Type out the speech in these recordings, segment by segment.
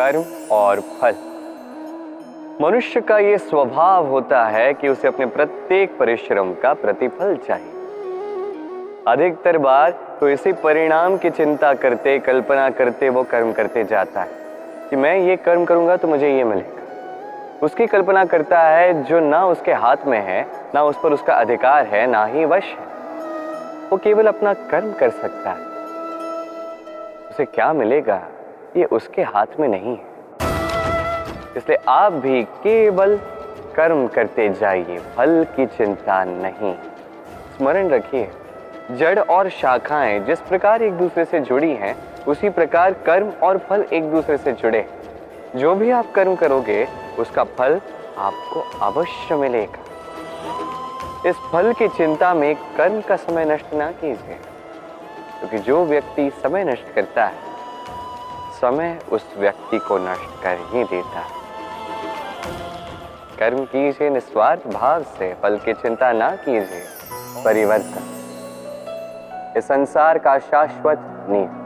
कर्म और फल। मनुष्य का ये स्वभाव होता है कि उसे अपने प्रत्येक परिश्रम का प्रतिफल चाहिए। अधिकतर बार तो इसी परिणाम की चिंता करते, कल्पना करते वो कर्म करते जाता है कि मैं ये कर्म करूंगा तो मुझे ये मिलेगा। उसकी कल्पना करता है जो ना उसके हाथ में है, ना उस पर उसका अधिकार है, ना ही वश है। वो केवल अपना कर्म कर सकता है। उसे क्या मिलेगा ये उसके हाथ में नहीं है। इसलिए आप भी केवल कर्म करते जाइए, फल की चिंता नहीं। स्मरण रखिए, जड़ और शाखाएं जिस प्रकार एक दूसरे से जुड़ी हैं, उसी प्रकार कर्म और फल एक दूसरे से जुड़े। जो भी आप कर्म करोगे उसका फल आपको अवश्य मिलेगा। इस फल की चिंता में कर्म का समय नष्ट ना कीजिए, क्योंकि जो व्यक्ति समय नष्ट करता है, समय उस व्यक्ति को नष्ट कर ही देता है। कर्म कीजिए निस्वार्थ भाव से, फल की चिंता ना कीजिए। परिवर्तन इस संसार का शाश्वत नियम।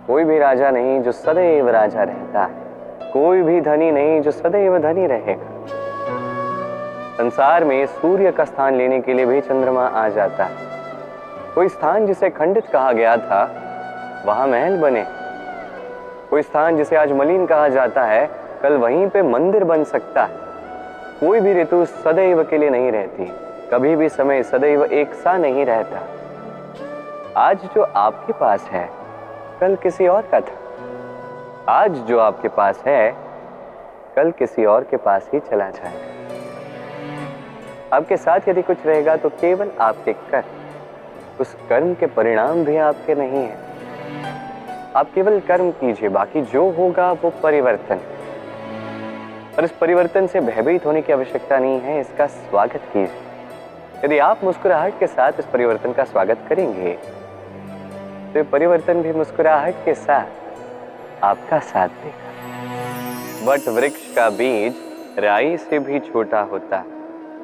कोई भी राजा नहीं जो सदैव राजा रहता है, कोई भी धनी नहीं जो सदैव धनी रहेगा। संसार में सूर्य का स्थान लेने के लिए भी चंद्रमा आ जाता है। कोई स्थान जिसे खंडित कहा गया था वहां महल बने। कोई स्थान जिसे आज मलिन कहा जाता है, कल वहीं पे मंदिर बन सकता है। कोई भी ऋतु सदैव के लिए नहीं रहती, कभी भी समय सदैव एक सा नहीं रहता। आज जो आपके पास है कल किसी और का था। आज जो आपके पास है कल किसी और के पास ही चला जाएगा। आपके साथ यदि कुछ रहेगा तो केवल आपके कर्म। उस कर्म के परिणाम भी आपके नहीं है। आप केवल कर्म कीजिए, बाकी जो होगा वो परिवर्तन। और इस परिवर्तन से भयभीत होने की आवश्यकता नहीं है, इसका स्वागत कीजिए। यदि आप मुस्कुराहट के साथ इस परिवर्तन का स्वागत करेंगे तो ये परिवर्तन भी मुस्कुराहट के साथ आपका साथ देगा। वट वृक्ष का बीज राई से भी छोटा होता है,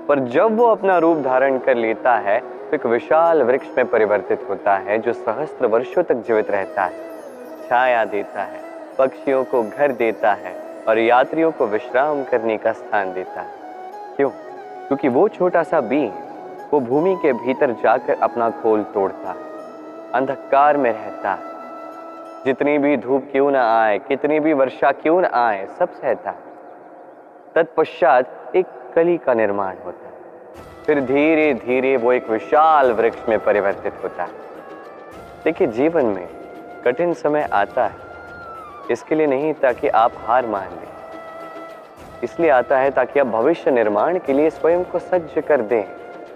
पर जब वो अपना रूप धारण कर लेता है तो एक विशाल वृक्ष में परिवर्तित होता है, जो सहस्त्र वर्षों तक जीवित रहता है, छाया देता है, पक्षियों को घर देता है और यात्रियों को विश्राम करने का स्थान देता है। क्यों? क्योंकि वो छोटा सा बीज वो भूमि के भीतर जाकर अपना खोल तोड़ता है, अंधकार में रहता है। जितनी भी धूप क्यों ना आए, कितनी भी वर्षा क्यों ना आए, सब सहता है। तत्पश्चात एक कली का निर्माण होता है, फिर धीरे धीरे वो एक विशाल वृक्ष में परिवर्तित होता है। देखिए, जीवन में कठिन समय आता है इसके लिए नहीं ताकि आप हार मान लें, इसलिए आता है ताकि आप भविष्य निर्माण के लिए स्वयं को सज्ज कर दें।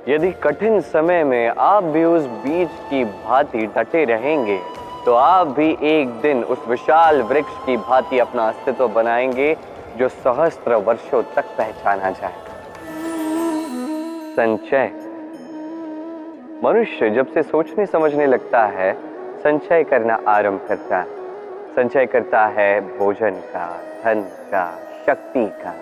यदि कठिन समय में आप भी उस बीज की भांति डटे रहेंगे तो आप भी एक दिन उस विशाल वृक्ष की भांति अपना अस्तित्व बनाएंगे, जो सहस्त्र वर्षों तक पहचाना जाएगा। संचय। मनुष्य जब से सोचने समझने लगता है, संचय करना आरंभ करता है। संचय करता है भोजन का, धन का, शक्ति का।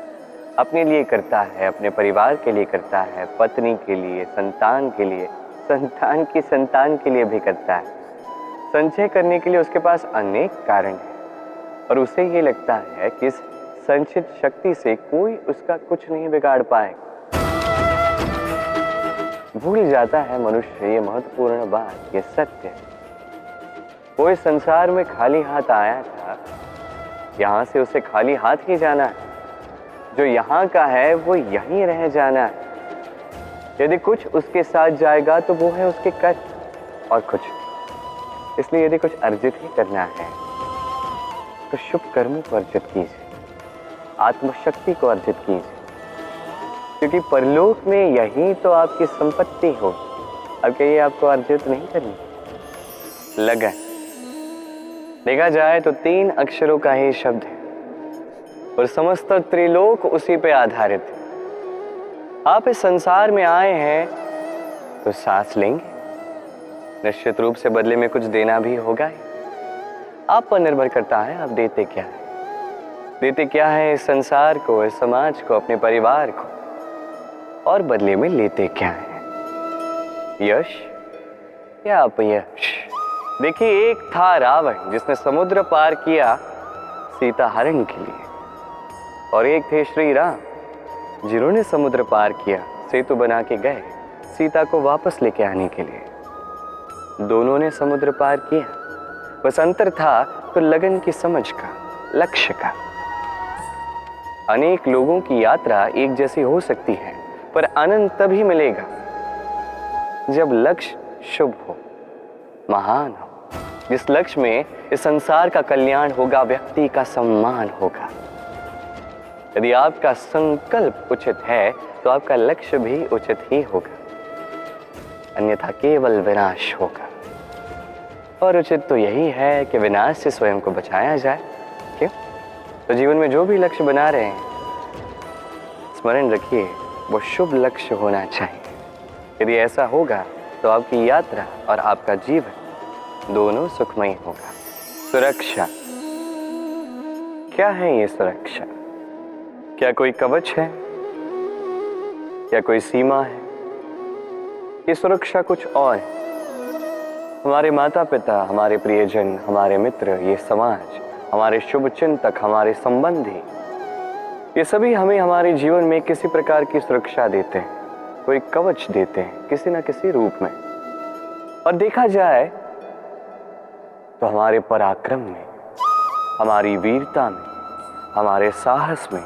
अपने लिए करता है, अपने परिवार के लिए करता है, पत्नी के लिए, संतान के लिए, संतान की संतान के लिए भी करता है। संचय करने के लिए उसके पास अनेक कारण हैं और उसे ये लगता है कि इस संचित शक्ति से कोई उसका कुछ नहीं बिगाड़ पाएगा। भूल जाता है मनुष्य ये महत्वपूर्ण बात, ये सत्य। वो इस संसार में खाली हाथ आया था, यहां से उसे खाली हाथ ही जाना है। जो यहाँ का है वो यहीं रह जाना है। यदि कुछ उसके साथ जाएगा तो वो है उसके कर्म और कुछ। इसलिए यदि कुछ अर्जित ही करना है तो शुभ कर्मों को अर्जित कीजिए, आत्मशक्ति को अर्जित कीजिए, क्योंकि परलोक में यही तो आपकी संपत्ति हो। अब कहिए आपको अर्जित नहीं करनी। लगन। देखा जाए तो 3 अक्षरों का ही शब्द है और समस्त त्रिलोक उसी पे आधारित है। आप इस संसार में आए हैं तो सांस लेंगे, निश्चित रूप से बदले में कुछ देना भी होगा ही। आप पर निर्भर करता है आप देते क्या है। देते क्या है इस संसार को, इस समाज को, अपने परिवार को, और बदले में लेते क्या है, यश या अपयश। देखिए, एक था रावण जिसने समुद्र पार किया सीता हरण के लिए, और एक थे श्री राम, जिन्होंने समुद्र पार किया, सेतु बना के गए सीता को वापस लेके आने के लिए। दोनों ने समुद्र पार किया, बस अंतर था तो लगन की समझ का, लक्ष्य का। अनेक लोगों की यात्रा एक जैसी हो सकती है, पर आनंद तभी मिलेगा जब लक्ष्य शुभ हो, महान हो, जिस लक्ष्य में इस संसार का कल्याण होगा, व्यक्ति का सम्मान होगा। यदि आपका संकल्प उचित है तो आपका लक्ष्य भी उचित ही होगा, अन्यथा केवल विनाश होगा। और उचित तो यही है कि विनाश से स्वयं को बचाया जाए। क्यों? तो जीवन में जो भी लक्ष्य बना रहे हैं, स्मरण रखिए वो शुभ लक्ष्य होना चाहिए। यदि ऐसा होगा तो आपकी यात्रा और आपका जीवन दोनों सुखमय होगा। सुरक्षा, क्या है ये सुरक्षा? क्या कोई कवच है या कोई सीमा है? ये सुरक्षा कुछ और है। हमारे माता पिता, हमारे प्रियजन, हमारे मित्र, ये समाज, हमारे शुभ चिंतक, हमारे संबंधी, ये सभी हमें हमारे जीवन में किसी प्रकार की सुरक्षा देते हैं, कोई कवच देते हैं किसी न किसी रूप में। और देखा जाए तो हमारे पराक्रम में, हमारी वीरता में, हमारे साहस में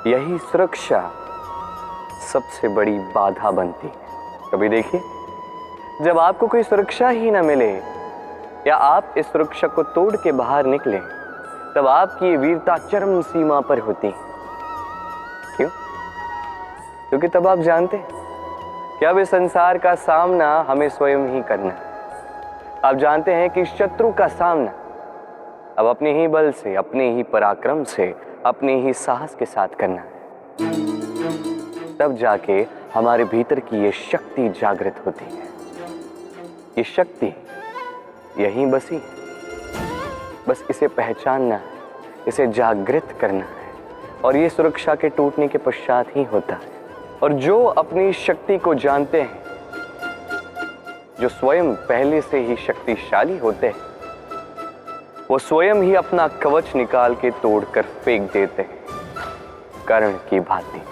यही सुरक्षा सबसे बड़ी बाधा बनती है। कभी देखिए, जब आपको कोई सुरक्षा ही ना मिले या आप इस सुरक्षा को तोड़ के बाहर निकले, तब आपकी वीरता चरम सीमा पर होती है। क्यों? क्योंकि तब आप जानते हैं कि अब इस संसार का सामना हमें स्वयं ही करना है। आप जानते हैं कि शत्रु का सामना अब अपने ही बल से, अपने ही पराक्रम से, अपने ही साहस के साथ करना है। तब जाके हमारे भीतर की ये शक्ति जागृत होती है। ये शक्ति यहीं बसी है, बस इसे पहचानना है, इसे जागृत करना है, और ये सुरक्षा के टूटने के पश्चात ही होता है। और जो अपनी शक्ति को जानते हैं, जो स्वयं पहले से ही शक्तिशाली होते हैं, वो स्वयं ही अपना कवच निकाल के तोड़कर फेंक देते हैं, कर्ण की भांति।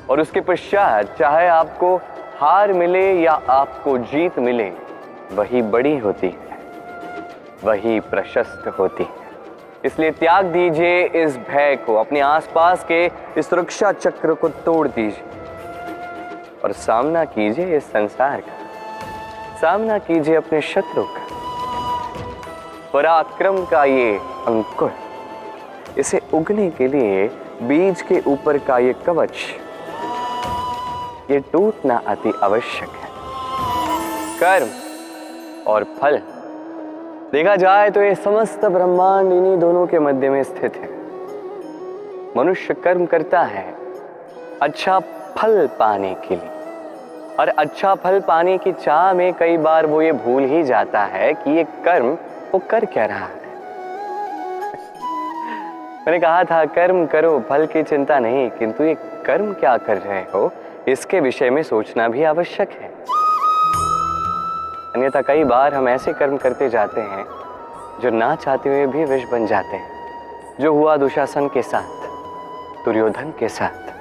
और उसके पश्चात चाहे आपको हार मिले या आपको जीत मिले, वही बड़ी होती है, वही प्रशस्त होती है। इसलिए त्याग दीजिए इस भय को, अपने आसपास के इस सुरक्षा चक्र को तोड़ दीजिए और सामना कीजिए इस संसार का, सामना कीजिए अपने शत्रु का। पराक्रम का ये अंकुर, इसे उगने के लिए बीज के ऊपर का ये कवच, ये टूटना अति आवश्यक है। कर्म और फल, देखा जाए तो ये समस्त ब्रह्मांड इन्हीं दोनों के मध्य में स्थित है। मनुष्य कर्म करता है अच्छा फल पाने के लिए, और अच्छा फल पाने की चाह में कई बार वो ये भूल ही जाता है कि ये कर्म वो कर क्या रहा है। मैंने कहा था कर्म करो, फल की चिंता नहीं, किंतु ये कर्म क्या कर रहे हो इसके विषय में सोचना भी आवश्यक है। अन्यथा कई बार हम ऐसे कर्म करते जाते हैं जो ना चाहते हुए भी विष बन जाते हैं। जो हुआ दुशासन के साथ, दुर्योधन के साथ,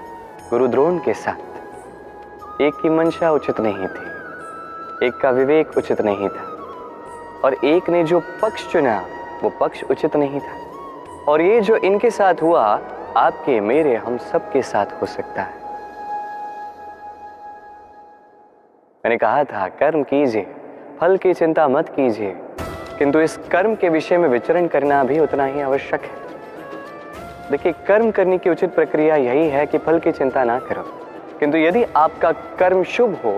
गुरु द्रोण के साथ। एक की मंशा उचित नहीं थी, एक का विवेक उचित नहीं था, और एक ने जो पक्ष चुना वो पक्ष उचित नहीं था। और ये जो इनके साथ हुआ, आपके, मेरे, हम सब के साथ हो सकता है। मैंने कहा था कर्म कीजिए, फल की चिंता मत कीजिए, किंतु इस कर्म के विषय में विचरण करना भी उतना ही आवश्यक है। देखिए, कर्म करने की उचित प्रक्रिया यही है कि फल की चिंता ना करो, किंतु यदि आपका कर्म शुभ हो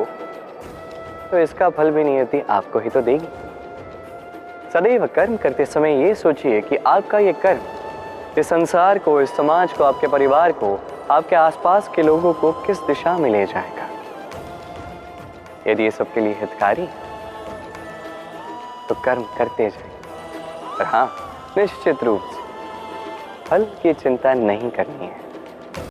तो इसका फल भी नियति आपको ही तो देगी। सदैव कर्म करते समय ये सोचिए कि आपका ये कर्म इस संसार को, इस समाज को, आपके परिवार को, आपके आसपास के लोगों को किस दिशा में ले जाएगा। यदि ये सबके लिए हितकारी तो कर्म करते जाइए। और हाँ, निश्चित रूप से फल की चिंता नहीं करनी है।